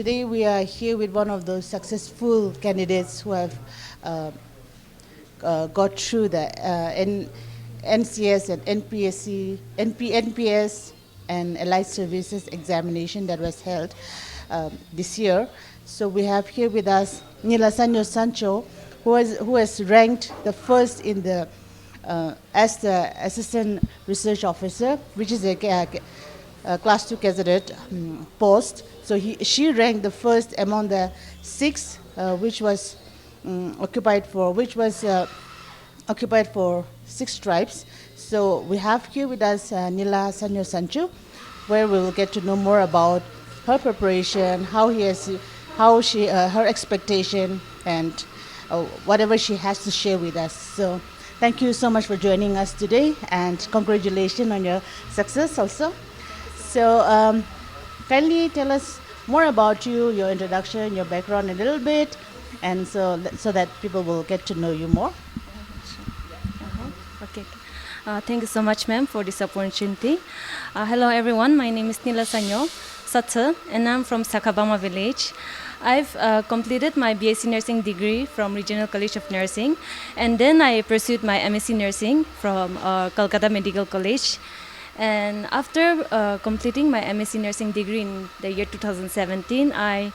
Today we are here with one of those successful candidates who have got through the NCS and NPS and Allied Services examination that was held this year. So we have here with us Nilasanyo Sancho, who has ranked the first in the as the Assistant Research Officer, which is a Class 2 candidate post. So she ranked the first among the six, which was occupied for six tribes. So we have here with us Nila Sanyo Sanchu, where we will get to know more about her preparation, her expectation, and whatever she has to share with us. So thank you so much for joining us today, and congratulations on your success also. So kindly tell us more about you, your introduction, your background a little bit, and so that people will get to know you more. Okay. Thank you so much, ma'am, for this opportunity. Hello, everyone. My name is Nila Sanyo Satsa, and I'm from Sakabama village. I've completed my BSc Nursing degree from Regional College of Nursing, and then I pursued my MSc Nursing from Kolkata Medical College. And after completing my MSc Nursing degree in the year 2017, I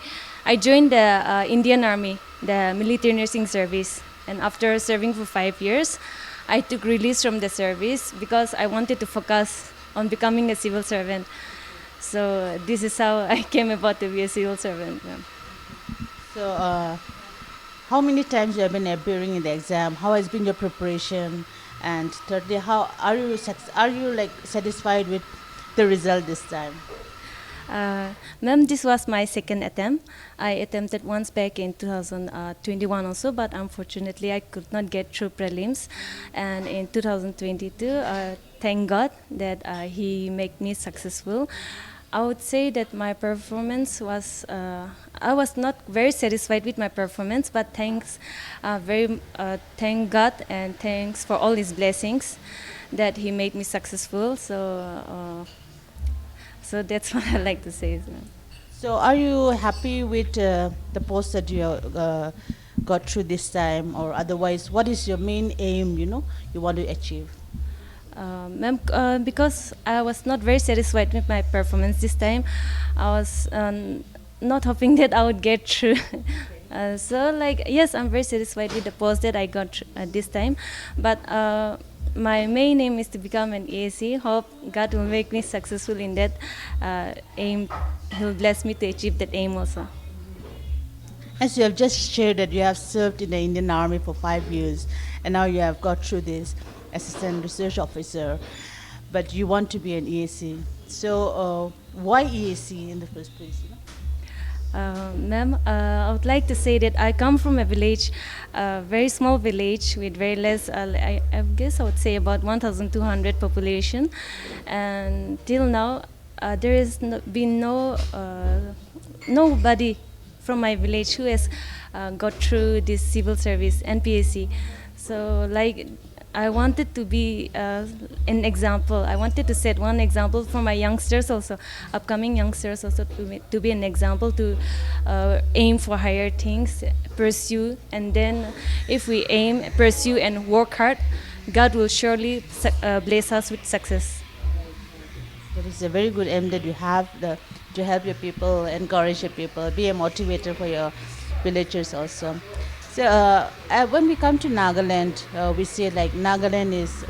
joined the Indian Army, the Military Nursing Service. And after serving for 5 years, I took release from the service because I wanted to focus on becoming a civil servant. So this is how I came about to be a civil servant. Yeah. So how many times you have been appearing in the exam? How has been your preparation? And thirdly, how are you satisfied with the result this time? Ma'am, this was my second attempt. I attempted once back in 2021 also, but unfortunately I could not get through prelims. And in 2022, thank God that he made me successful. I would say that my performance was, I was not very satisfied with my performance, but thank God and thanks for all his blessings that he made me successful. So that's what I like to say. So are you happy with the post that you got through this time, or otherwise, what is your main aim, you want to achieve? Ma'am, because I was not very satisfied with my performance this time, I was not hoping that I would get through. Yes, I'm very satisfied with the post that I got this time, but my main aim is to become an EAC. Hope God will make me successful in that aim. He'll bless me to achieve that aim also. As you have just shared that you have served in the Indian Army for 5 years, and now you have got through this Assistant Research Officer, but you want to be an EAC. So why EAC in the first place? Ma'am, I would like to say that I come from a village, a very small village with very less, I guess I would say about 1,200 population. And till now, there has been nobody from my village who has got through this civil service, Npsc. So I wanted to be an example. I wanted to set one example for my youngsters also, upcoming youngsters also, to be an example, to aim for higher things, pursue, and then if we aim, pursue, and work hard, God will surely bless us with success. That is a very good aim that you have, to help your people, encourage your people, be a motivator for your villagers also. So when we come to Nagaland, we say Nagaland is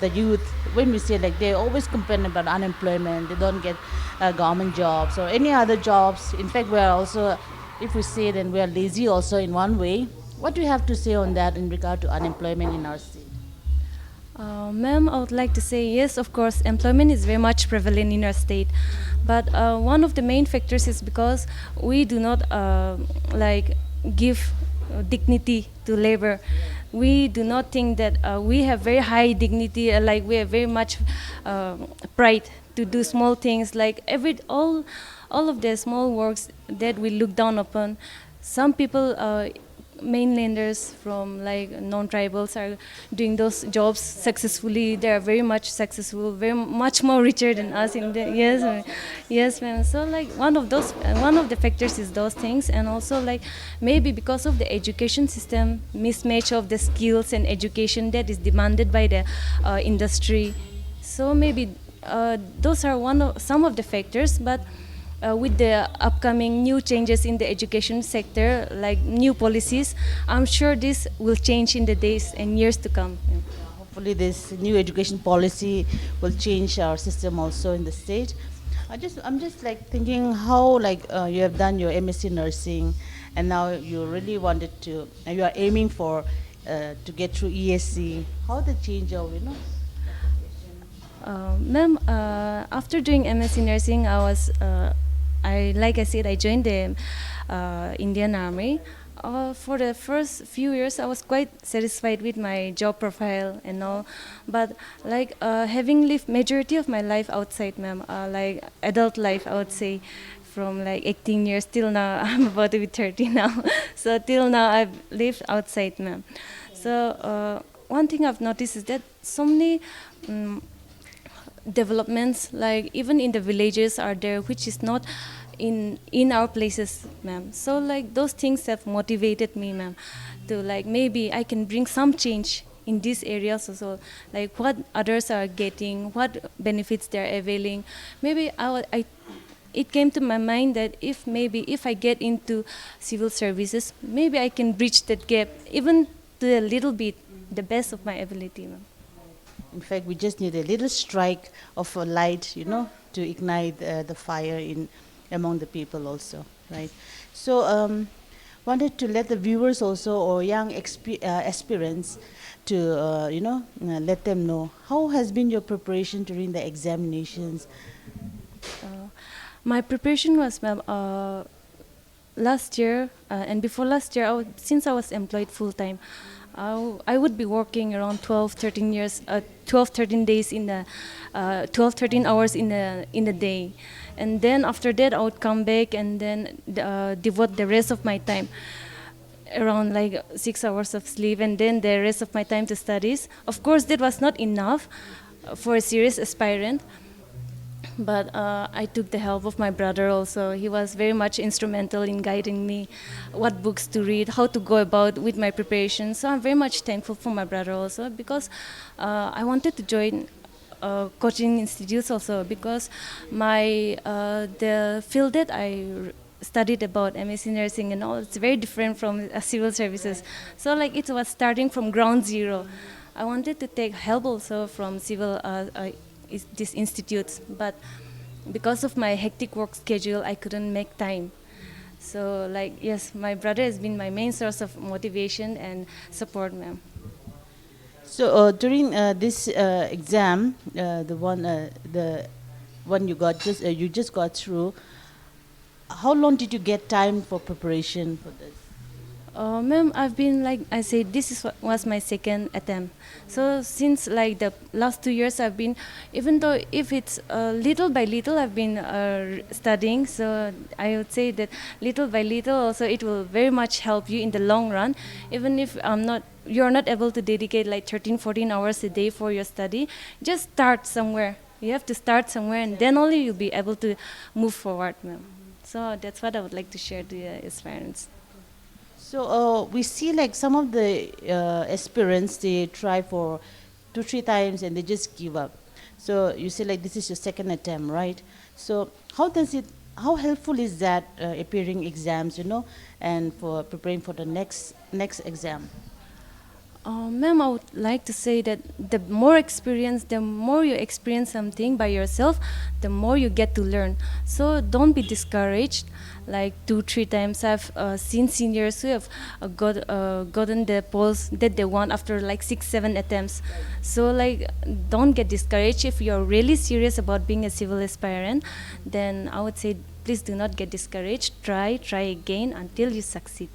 the youth. When we say they always complain about unemployment, they don't get government jobs or any other jobs. In fact, we are also, if we say then we are lazy also in one way. What do you have to say on that in regard to unemployment in our state? Ma'am, I would like to say yes, of course, employment is very much prevalent in our state. But one of the main factors is because we do not give dignity to labor. We do not think that we have very high dignity, we have very much pride to do small things, all of the small works that we look down upon. Some people mainlanders from like non-tribals are doing those jobs successfully. They are very much successful, very much more richer than us in the yes, yes, ma'am. So like one of the factors is those things, and also like maybe because of the education system mismatch of the skills and education that is demanded by the industry. So maybe those are some of the factors, but with the upcoming new changes in the education sector, like new policies, I'm sure this will change in the days and years to come. Hopefully, this new education policy will change our system also in the state. I'm just like thinking how like you have done your MSc nursing, and now you really wanted to, you are aiming for to get through ESC. How the change of Ma'am, after doing MSc nursing, like I said, I joined the Indian Army. For the first few years, I was quite satisfied with my job profile and all, but like having lived majority of my life outside, ma'am, like adult life, I would say, from like 18 years till now, I'm about to be 30 now. So till now, I've lived outside, ma'am. So one thing I've noticed is that so many developments, like even in the villages, are there, which is not in our places, ma'am. So like those things have motivated me, ma'am, to like maybe I can bring some change in these areas also, like what others are getting, what benefits they're availing. Maybe it came to my mind that if I get into civil services, maybe I can bridge that gap even to a little bit, the best of my ability, ma'am. in fact, we just need a little strike of a light, to ignite the fire in among the people also, right? So, wanted to let the viewers also or young aspirants to, let them know how has been your preparation during the examinations. My preparation was, ma'am, last year and before last year, since I was employed full time, I would be working around 12, 13 years, 12, 13 days in the, 12, 13 hours in the day. And then after that, I would come back and then devote the rest of my time, around like 6 hours of sleep, and then the rest of my time to studies. Of course, that was not enough for a serious aspirant. But I took the help of my brother also. He was very much instrumental in guiding me what books to read, how to go about with my preparation. So I'm very much thankful for my brother also, because I wanted to join coaching institutes also, because the field that I studied about, MSc nursing and all, it's very different from civil services. So like it was starting from ground zero. I wanted to take help also from civil these institutes, but because of my hectic work schedule, I couldn't make time. So like, yes, my brother has been my main source of motivation and support, ma'am. So during this exam, the one you just got through, how long did you get time for preparation for this? Ma'am, I've been, like I said, was my second attempt. So since like the last 2 years, I've been, even though if it's little by little, I've been studying. So I would say that little by little also it will very much help you in the long run. Even if you're not able to dedicate like 13, 14 hours a day for your study, just start somewhere. You have to start somewhere, and then only you'll be able to move forward, ma'am. So that's what I would like to share to the aspirants. So we see like some of the aspirants, they try for 2, 3 times and they just give up. So you say like this is your second attempt, right? So how helpful is that appearing exams, and for preparing for the next exam? Ma'am, I would like to say that the more you experience something by yourself, the more you get to learn. So don't be discouraged. Like 2, 3 times, I've seen seniors who have gotten the post that they want after like 6, 7 attempts. So like, don't get discouraged. If you're really serious about being a civil aspirant, then I would say please do not get discouraged. Try again until you succeed.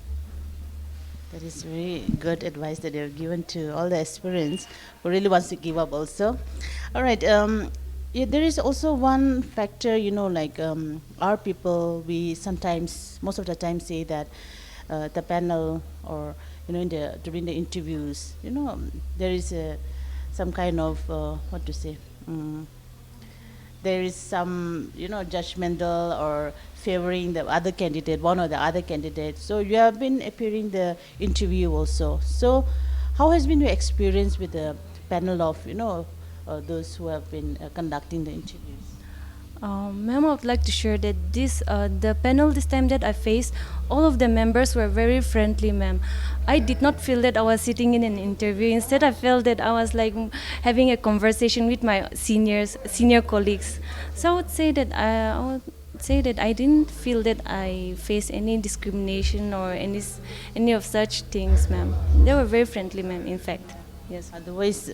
That is very good advice that you're given to all the aspirants who really wants to give up also. All right. Yeah, there is also one factor, like our people, we sometimes, most of the time say that the panel, or in the during the interviews, there is some kind of what to say. There is some judgmental or favoring the other candidate, one or the other candidate. So you have been appearing the interview also. So how has been your experience with the panel of those who have been conducting the interviews? Ma'am, I would like to share that the panel this time that I faced, all of the members were very friendly, ma'am. I did not feel that I was sitting in an interview. Instead, I felt that I was like having a conversation with my senior colleagues. So I would say that I didn't feel that I faced any discrimination or any of such things, ma'am. They were very friendly, ma'am. In fact. Yes. Otherwise,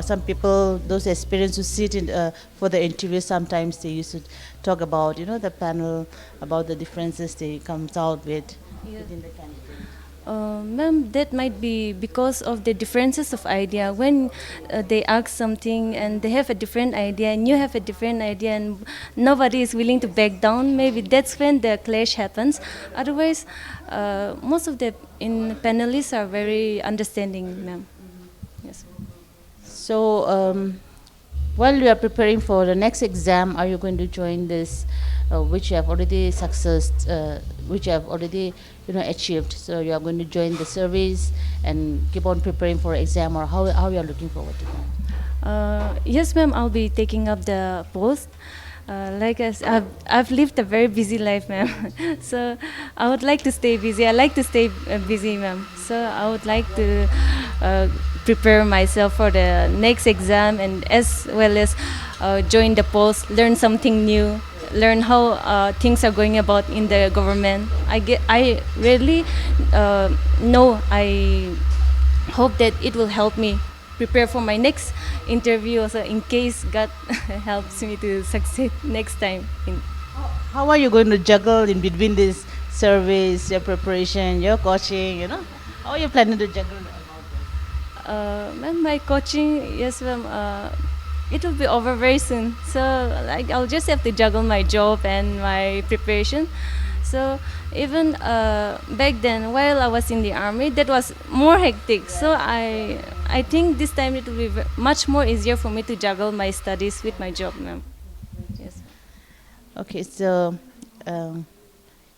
some people, those aspirants who sit in for the interview, sometimes they used to talk about, the panel, about the differences they comes out with within the candidate. Ma'am, that might be because of the differences of idea. When they ask something and they have a different idea and you have a different idea and nobody is willing to back down, maybe that's when the clash happens. Otherwise, most of the panelists are very understanding, ma'am. Yes. So, while you are preparing for the next exam, are you going to join this, which you have already which you have already achieved? So you are going to join the service and keep on preparing for exam, or how you are looking forward to that? Yes, ma'am. I'll be taking up the post. I've lived a very busy life, ma'am. So I would like to stay busy. I like to stay busy, ma'am. So I would like to prepare myself for the next exam, and as well as join the post, learn something new, learn how things are going about in the government. I really know. I hope that it will help me prepare for my next interview also, in case God helps me to succeed next time. How are you going to juggle in between this service, your preparation, your coaching? How are you planning to juggle about this? Ma'am, my coaching, yes, ma'am. It will be over very soon. So I'll just have to juggle my job and my preparation. So even back then, while I was in the army, that was more hectic. So I think this time it will be much more easier for me to juggle my studies with my job, ma'am. Yes. Okay, so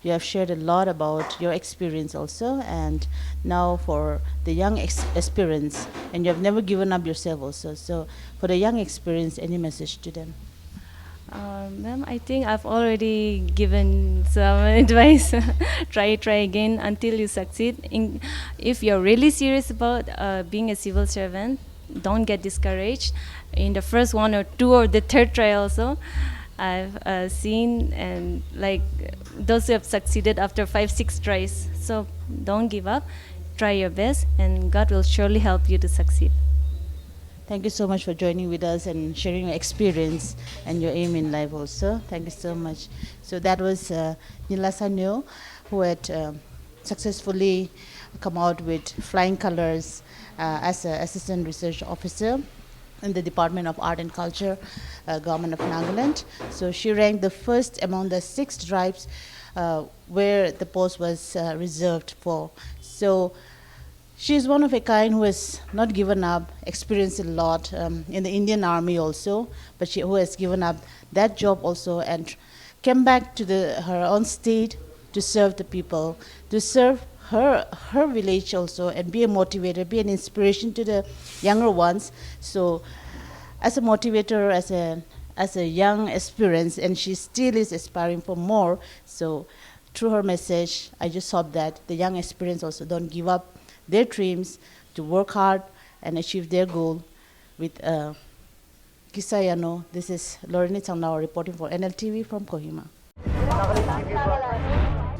you have shared a lot about your experience also, and now for the young experience, and you have never given up yourself also. So for the young experience, any message to them? Ma'am, I think I've already given some advice. Try again until you succeed. If you're really serious about being a civil servant, don't get discouraged. In the first one or two or the third try also, I've seen and like those who have succeeded after 5-6 tries. So don't give up. Try your best, and God will surely help you to succeed. Thank you so much for joining with us and sharing your experience and your aim in life also. Thank you so much. So that was Nila Sanyo, who had successfully come out with flying colors as an assistant research officer in the Department of Art and Culture, Government of Nagaland. So she ranked the first among the 6 tribes where the post was reserved for. So she is one of a kind who has not given up, experienced a lot in the Indian Army also, but who has given up that job also and came back to her own state to serve the people, to serve her village also, and be a motivator, be an inspiration to the younger ones. So as a motivator, as a young aspirant, and she still is aspiring for more. So through her message, I just hope that the young aspirants also don't give up their dreams, to work hard and achieve their goal with Kisayano. This is Lorene Changnao reporting for NLTV from Kohima.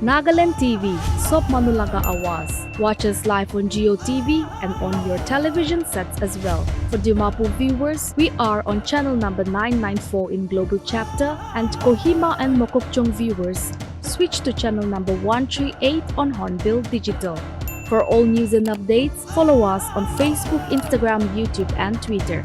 Nagaland TV, Sop Manulaga Awas. Watch us live on Geo TV and on your television sets as well. For Dimapur viewers, we are on channel number 994 in Global Chapter, and Kohima and Mokokchung viewers, switch to channel number 138 on Hornbill Digital. For all news and updates, follow us on Facebook, Instagram, YouTube, and Twitter.